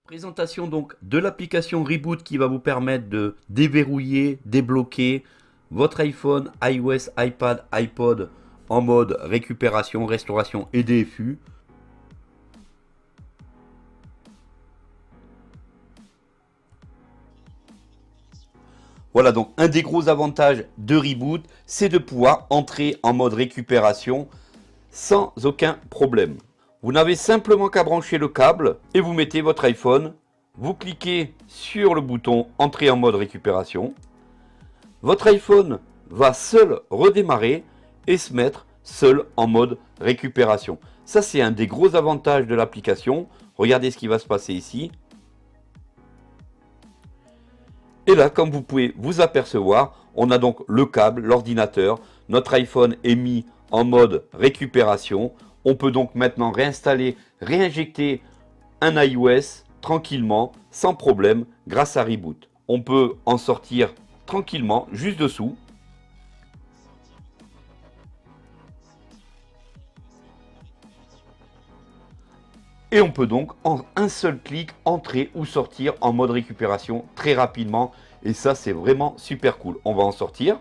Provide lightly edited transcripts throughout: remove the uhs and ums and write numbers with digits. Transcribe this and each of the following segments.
Présentation donc de l'application Reboot qui va vous permettre de déverrouiller, débloquer votre iPhone, iOS, iPad, iPod en mode récupération, restauration et DFU. Voilà donc un des gros avantages de Reboot, c'est de pouvoir entrer en mode récupération sans aucun problème. Vous n'avez simplement qu'à brancher le câble et vous mettez votre iPhone. Vous cliquez sur le bouton Entrer en mode récupération. Votre iPhone va seul redémarrer et se mettre seul en mode récupération. Ça, c'est un des gros avantages de l'application. Regardez ce qui va se passer ici. Et là, comme vous pouvez vous apercevoir, on a donc le câble, l'ordinateur. Notre iPhone est mis en mode récupération. On peut donc maintenant réinstaller, réinjecter un iOS tranquillement, sans problème, grâce à Reboot. On peut en sortir tranquillement, juste dessous. Et on peut donc en un seul clic entrer ou sortir en mode récupération très rapidement. Et ça, c'est vraiment super cool. On va en sortir.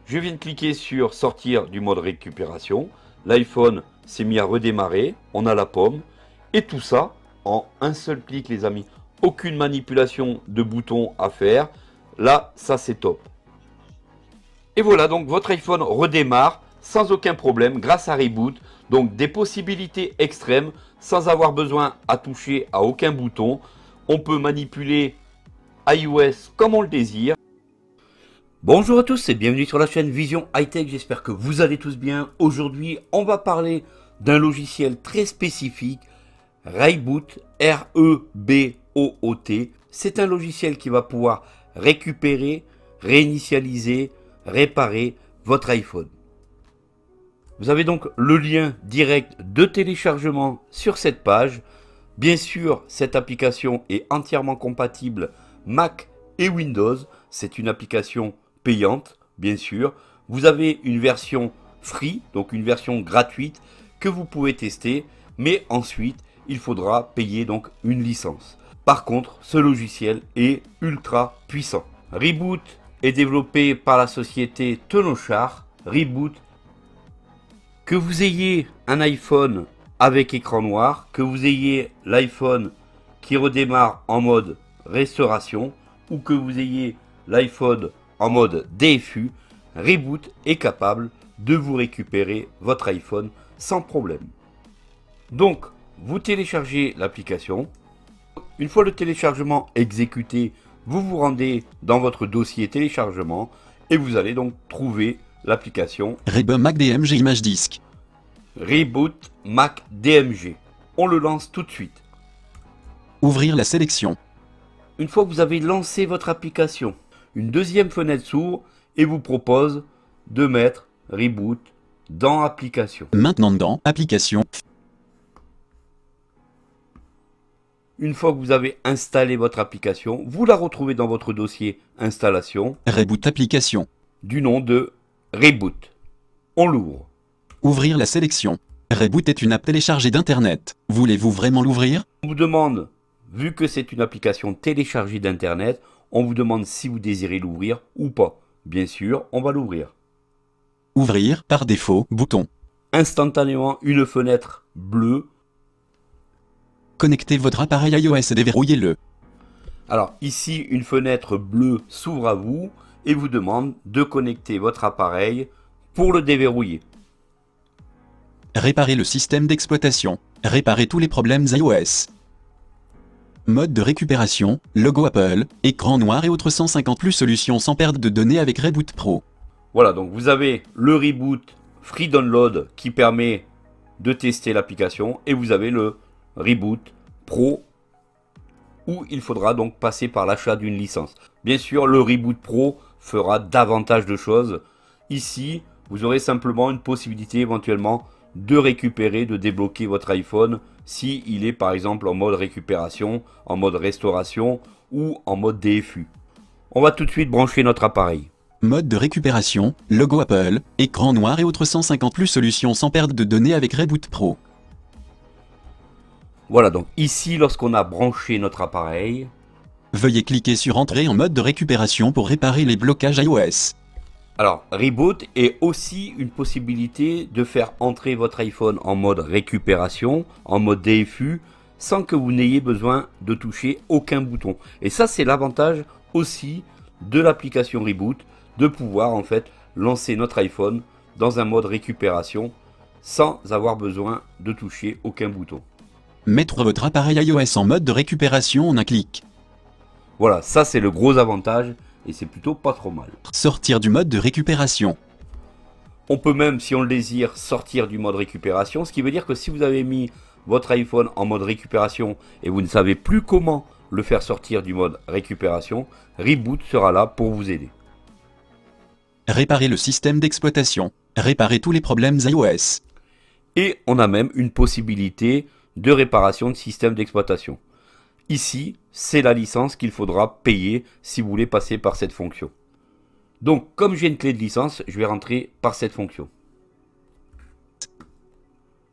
Je viens de cliquer sur sortir du mode récupération. L'iPhone s'est mis à redémarrer. On a la pomme. Et tout ça en un seul clic, les amis. Aucune manipulation de boutons à faire. Là, ça c'est top. Et voilà, donc votre iPhone redémarre sans aucun problème grâce à Reboot. Donc des possibilités extrêmes sans avoir besoin à toucher à aucun bouton. On peut manipuler iOS comme on le désire. Bonjour à tous et bienvenue sur la chaîne Vision High Tech. J'espère que vous allez tous bien. Aujourd'hui, on va parler d'un logiciel très spécifique, Reboot, R-E-B-O-O-T. C'est un logiciel qui va pouvoir récupérer, réinitialiser, réparer votre iPhone. Vous avez donc le lien direct de téléchargement sur cette page. Bien sûr, cette application est entièrement compatible Mac et Windows. C'est une application payante, bien sûr. Vous avez une version free, donc une version gratuite que vous pouvez tester. Mais ensuite, il faudra payer donc une licence. Par contre, ce logiciel est ultra puissant. Reboot est développé par la société Tenochar. Reboot. Que vous ayez un iPhone avec écran noir, que vous ayez l'iPhone qui redémarre en mode restauration ou que vous ayez l'iPhone en mode DFU, Reboot est capable de vous récupérer votre iPhone sans problème. Donc, vous téléchargez l'application. Une fois le téléchargement exécuté, vous vous rendez dans votre dossier téléchargement et vous allez donc trouver l'application Reboot Mac DMG Image Disk. Reboot Mac DMG. On le lance tout de suite. Ouvrir la sélection. Une fois que vous avez lancé votre application, une deuxième fenêtre s'ouvre et vous propose de mettre Reboot dans Application. Maintenant dans Application. Une fois que vous avez installé votre application, vous la retrouvez dans votre dossier Installation Reboot Application. du nom de Reboot. On l'ouvre. Ouvrir la sélection. Reboot est une app téléchargée d'Internet. Voulez-vous vraiment l'ouvrir? On vous demande, vu que c'est une application téléchargée d'Internet, on vous demande si vous désirez l'ouvrir ou pas. Bien sûr, on va l'ouvrir. Ouvrir, par défaut, bouton. Instantanément, une fenêtre bleue. Connectez votre appareil iOS et déverrouillez-le. Alors ici, une fenêtre bleue s'ouvre à vous et vous demande de connecter votre appareil pour le déverrouiller. Réparer le système d'exploitation. Réparer tous les problèmes iOS. Mode de récupération, logo Apple, écran noir et autres 150 plus solutions sans perte de données avec Reboot Pro. Voilà, donc vous avez le Reboot Free Download qui permet de tester l'application et vous avez le Reboot Pro où il faudra donc passer par l'achat d'une licence. Bien sûr, le Reboot Pro fera davantage de choses. Ici, vous aurez simplement une possibilité éventuellement de récupérer, de débloquer votre iPhone si il est par exemple en mode récupération, en mode restauration ou en mode DFU. On va tout de suite brancher notre appareil. Mode de récupération, logo Apple, écran noir et autres 150 plus solutions sans perte de données avec Reboot Pro. Voilà, donc ici, lorsqu'on a branché notre appareil, Veuillez cliquer sur Entrer en mode de récupération pour réparer les blocages iOS. alors Reboot est aussi une possibilité de faire entrer votre iPhone en mode récupération, en mode DFU, sans que vous n'ayez besoin de toucher aucun bouton. Et ça, c'est l'avantage aussi de l'application Reboot, de pouvoir en fait lancer notre iPhone dans un mode récupération sans avoir besoin de toucher aucun bouton. Mettre votre appareil iOS en mode de récupération en un clic. Voilà, ça c'est le gros avantage et c'est plutôt pas trop mal. Sortir du mode de récupération. On peut même, si on le désire, sortir du mode récupération, ce qui veut dire que si vous avez mis votre iPhone en mode récupération et vous ne savez plus comment le faire sortir du mode récupération, Reboot sera là pour vous aider. Réparer le système d'exploitation. Réparer tous les problèmes iOS. Et on a même une possibilité de réparation de système d'exploitation. Ici, c'est la licence qu'il faudra payer si vous voulez passer par cette fonction. Donc, comme j'ai une clé de licence, je vais rentrer par cette fonction.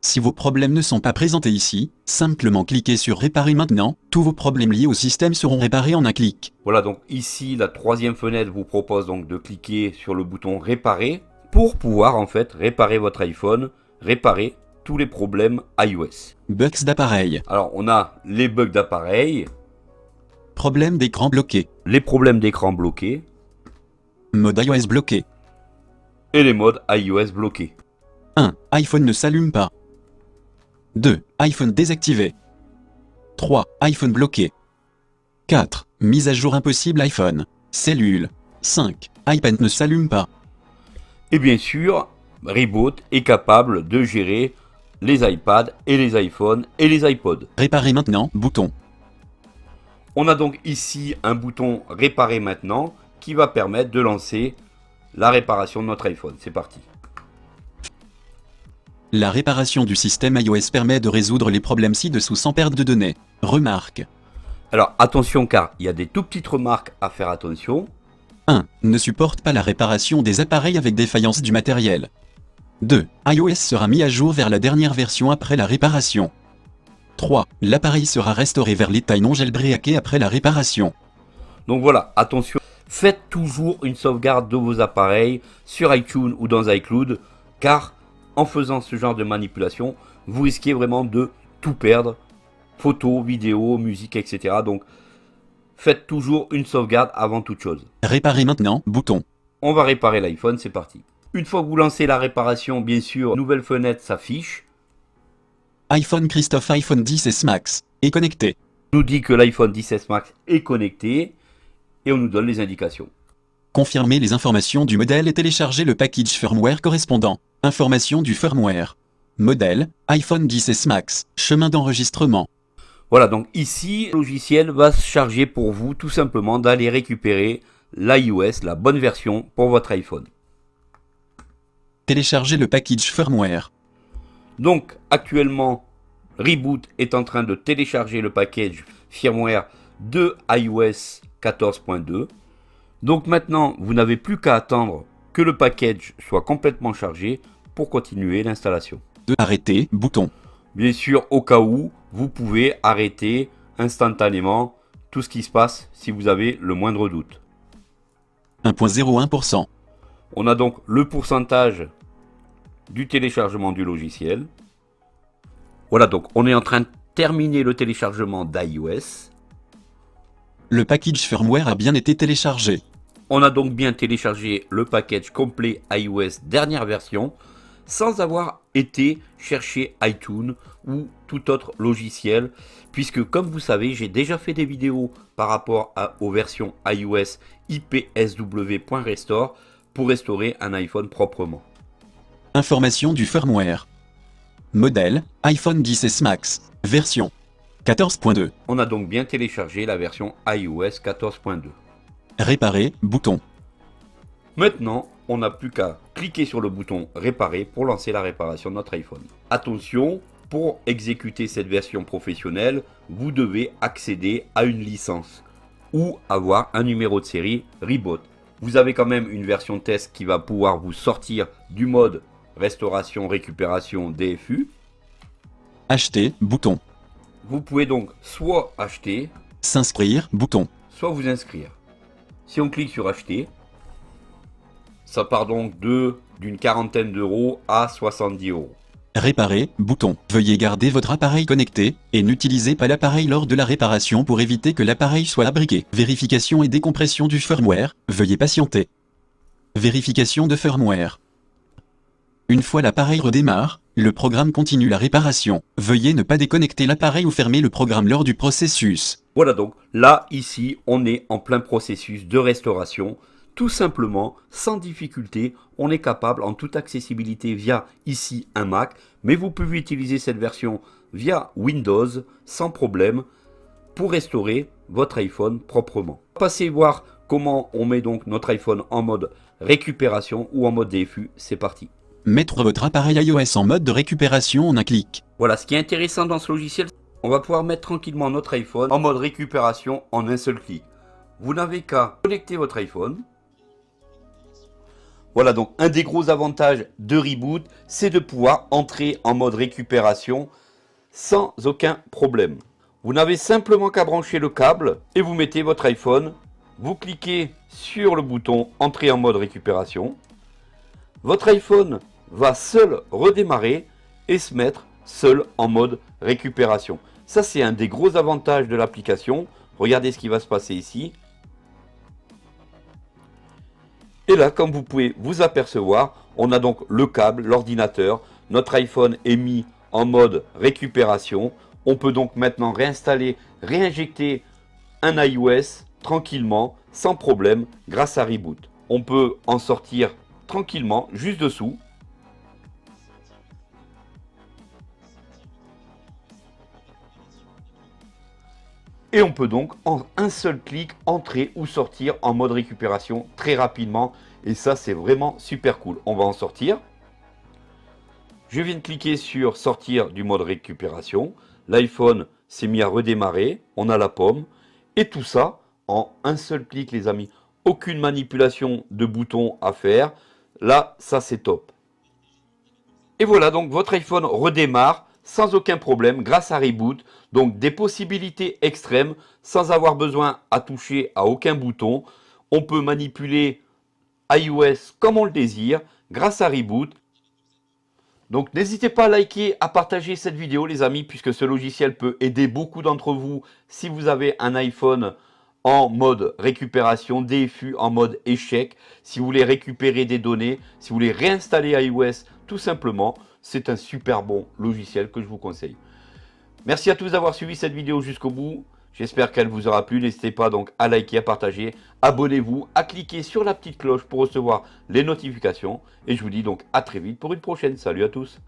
Si vos problèmes ne sont pas présentés ici, simplement cliquez sur Réparer maintenant, tous vos problèmes liés au système seront réparés en un clic. Voilà, donc ici, la troisième fenêtre vous propose donc de cliquer sur le bouton Réparer pour pouvoir en fait réparer votre iPhone, réparer tous les problèmes iOS. Bugs d'appareil. Alors, on a les bugs d'appareil, Problème d'écran bloqué. les problèmes d'écran bloqués Mode iOS bloqué. et les modes iOS bloqués. 1. iPhone ne s'allume pas. 2. iPhone désactivé. 3. iPhone bloqué. 4. Mise à jour impossible iPhone. Cellule. 5. iPad ne s'allume pas. Et bien sûr, Reboot est capable de gérer les iPads et les iPhones et les iPods. Réparer maintenant, bouton. On a donc ici un bouton Réparer maintenant qui va permettre de lancer la réparation de notre iPhone. C'est parti. La réparation du système iOS permet de résoudre les problèmes ci-dessous sans perte de données. Remarque. Alors attention car il y a des tout petites remarques à faire attention. 1. Ne supporte pas la réparation des appareils avec défaillance du matériel. 2. iOS sera mis à jour vers la dernière version après la réparation. 3. L'appareil sera restauré vers l'état non jailbreaké après la réparation. Donc voilà, attention, faites toujours une sauvegarde de vos appareils sur iTunes ou dans iCloud car en faisant ce genre de manipulation, vous risquez vraiment de tout perdre. Photos, vidéos, musique, etc. Donc faites toujours une sauvegarde avant toute chose. Réparer maintenant, bouton. On va réparer l'iPhone, c'est parti. Une fois que vous lancez la réparation, bien sûr, nouvelle fenêtre s'affiche. iPhone Christophe iPhone 10s Max est connecté. On nous dit que l'iPhone 10s Max est connecté et on nous donne les indications. Confirmer les informations du modèle et télécharger le package firmware correspondant. Information du firmware. Modèle, iPhone 10s Max. Chemin d'enregistrement. Voilà, donc ici, le logiciel va se charger pour vous tout simplement d'aller récupérer l'iOS, la bonne version pour votre iPhone. Télécharger le package firmware. Donc actuellement, Reboot est en train de télécharger le package firmware de iOS 14.2. Donc maintenant, vous n'avez plus qu'à attendre que le package soit complètement chargé pour continuer l'installation. 2. Arrêter, bouton. Bien sûr, au cas où, vous pouvez arrêter instantanément tout ce qui se passe si vous avez le moindre doute. 1.01%. On a donc le pourcentage du téléchargement du logiciel. Voilà, donc on est en train de terminer le téléchargement d'iOS. Le package firmware a bien été téléchargé. On a donc bien téléchargé le package complet iOS dernière version sans avoir été chercher iTunes ou tout autre logiciel puisque comme vous savez j'ai déjà fait des vidéos par rapport aux versions iOS ipsw.restore pour restaurer un iPhone proprement. Information du firmware. Modèle, iPhone 10s Max. Version 14.2. On a donc bien téléchargé la version iOS 14.2. Réparer, bouton. Maintenant, on n'a plus qu'à cliquer sur le bouton réparer pour lancer la réparation de notre iPhone. Attention, pour exécuter cette version professionnelle, vous devez accéder à une licence ou avoir un numéro de série Reboot. Vous avez quand même une version test qui va pouvoir vous sortir du mode restauration, récupération, DFU. Acheter, bouton. vous pouvez donc soit acheter, S'inscrire, bouton. soit vous inscrire. Si on clique sur acheter, ça part donc d'une quarantaine d'euros à 70 euros. Réparer, bouton. Veuillez garder votre appareil connecté, et n'utilisez pas l'appareil lors de la réparation pour éviter que l'appareil soit abriqué. Vérification et décompression du firmware, veuillez patienter. Vérification de firmware. Une fois l'appareil redémarre, le programme continue la réparation. Veuillez ne pas déconnecter l'appareil ou fermer le programme lors du processus. Voilà donc, là, ici, on est en plein processus de restauration. Tout simplement, sans difficulté, on est capable en toute accessibilité via ici un Mac, mais vous pouvez utiliser cette version via Windows sans problème pour restaurer votre iPhone proprement. Passez voir comment on met donc notre iPhone en mode récupération ou en mode DFU, c'est parti. Mettre votre appareil iOS en mode de récupération en un clic. Voilà, ce qui est intéressant dans ce logiciel, on va pouvoir mettre tranquillement notre iPhone en mode récupération en un seul clic. Vous n'avez qu'à connecter votre iPhone. Voilà donc un des gros avantages de Reboot, c'est de pouvoir entrer en mode récupération sans aucun problème. Vous n'avez simplement qu'à brancher le câble et vous mettez votre iPhone. Vous cliquez sur le bouton entrer en mode récupération. Votre iPhone va seul redémarrer et se mettre seul en mode récupération. Ça, c'est un des gros avantages de l'application. Regardez ce qui va se passer ici. Et là, comme vous pouvez vous apercevoir, on a donc le câble, l'ordinateur. Notre iPhone est mis en mode récupération. On peut donc maintenant réinstaller, réinjecter un iOS tranquillement, sans problème, grâce à Reboot. On peut en sortir tranquillement, juste dessous. Et on peut donc en un seul clic entrer ou sortir en mode récupération très rapidement. Et ça, c'est vraiment super cool. On va en sortir. Je viens de cliquer sur sortir du mode récupération. L'iPhone s'est mis à redémarrer. On a la pomme. Et tout ça en un seul clic, les amis. Aucune manipulation de boutons à faire. Là, ça c'est top. Et voilà, donc votre iPhone redémarre sans aucun problème grâce à Reboot. Donc des possibilités extrêmes sans avoir besoin à toucher à aucun bouton. On peut manipuler iOS comme on le désire grâce à Reboot. Donc n'hésitez pas à liker, à partager cette vidéo les amis, puisque ce logiciel peut aider beaucoup d'entre vous si vous avez un iPhone en mode récupération, DFU en mode échec, si vous voulez récupérer des données, si vous voulez réinstaller iOS tout simplement, c'est un super bon logiciel que je vous conseille. Merci à tous d'avoir suivi cette vidéo jusqu'au bout. J'espère qu'elle vous aura plu. N'hésitez pas donc à liker, à partager, abonnez-vous, à cliquer sur la petite cloche pour recevoir les notifications. Et je vous dis donc à très vite pour une prochaine. Salut à tous.